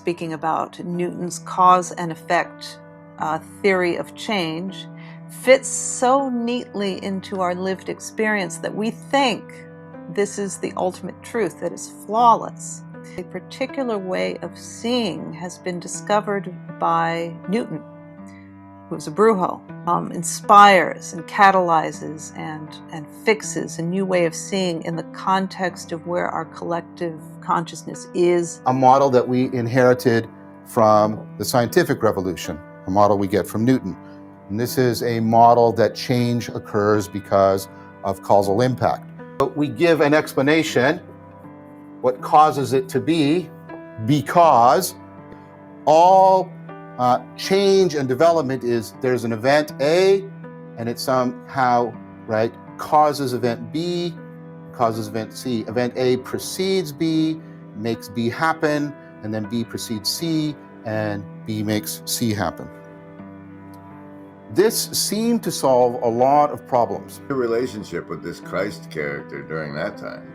speaking about Newton's cause and effect theory of change, fits so neatly into our lived experience that we think this is the ultimate truth, that is flawless. A particular way of seeing has been discovered by Newton, who was a brujo, inspires and catalyzes and fixes a new way of seeing in the context of where our collective consciousness is. A model that we inherited from the scientific revolution, a model we get from Newton. And this is a model that change occurs because of causal impact. But we give an explanation, what causes it to be, because all change and development is there's an event A, and it somehow, right, causes event B, causes event C. Event A precedes B, makes B happen, and then B precedes C, and B makes C happen. This seemed to solve a lot of problems. Your relationship with this Christ character during that time,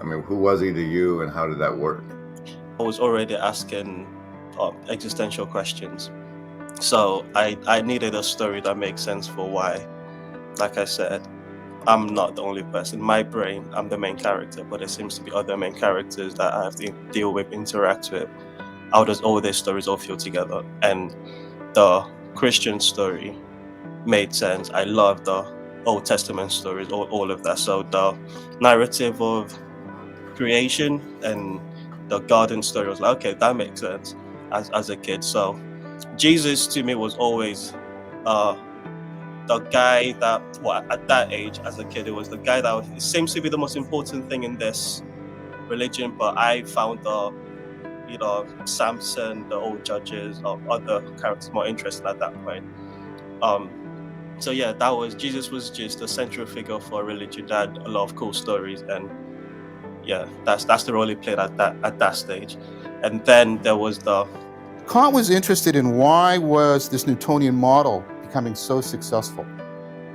I mean, who was he to you and how did that work? I was already asking existential questions. So I needed a story that makes sense for why. Like I said, I'm not the only person. In my brain, I'm the main character, but there seems to be other main characters that I have to deal with, interact with. How does all these stories all feel together? And the Christian story made sense. I love the Old Testament stories, all of that. So the narrative of creation and the garden story was like, okay, that makes sense as a kid. So Jesus to me was always the guy that, well, at that age as a kid, it was the guy that it seems to be the most important thing in this religion. But I found Samson, the old judges, or other characters more interesting at that point. So yeah, Jesus was just a central figure for a religion that had a lot of cool stories, and yeah, that's the role he played at that stage. And then there was Kant was interested in why was this Newtonian model becoming so successful.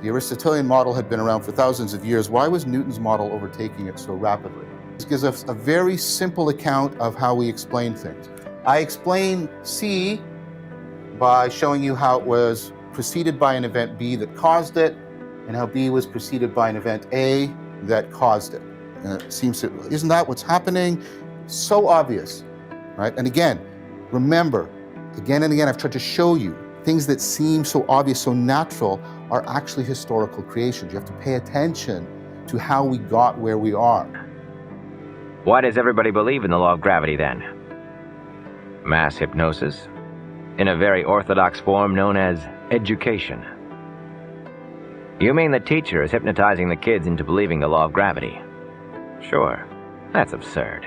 The Aristotelian model had been around for thousands of years. Why was Newton's model overtaking it so rapidly? This gives us a very simple account of how we explain things. I explain C by showing you how it was preceded by an event B that caused it, and how B was preceded by an event A that caused it. And it seems to, isn't that what's happening? So obvious, right? And again, remember, again and again, I've tried to show you things that seem so obvious, so natural, are actually historical creations. You have to pay attention to how we got where we are. Why does everybody believe in the law of gravity then? Mass hypnosis, in a very orthodox form known as education. You mean the teacher is hypnotizing the kids into believing the law of gravity? Sure, that's absurd.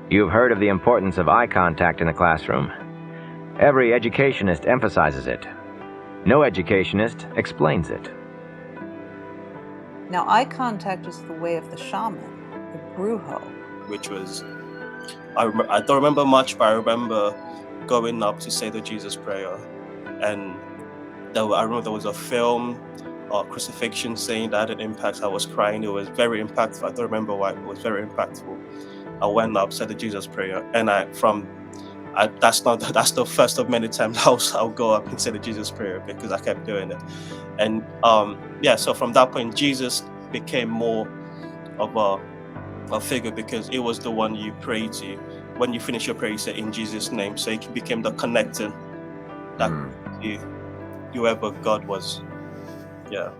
You've heard of the importance of eye contact in the classroom. Every educationist emphasizes it. No educationist explains it. Now, eye contact is the way of the shaman, the brujo. which was, I don't remember much, but I remember going up to say the Jesus prayer, and I remember there was a film or crucifixion saying that had an impact. I was crying. It was very impactful. I don't remember why, it was very impactful. I went up, said the Jesus prayer, and that's the first of many times I'll go up and say the Jesus prayer, because I kept doing it. And so from that point, Jesus became more of a figure, because it was the one you pray to. When you finish your prayer, you say in Jesus' name. So it became the connector that whoever God was. Yeah.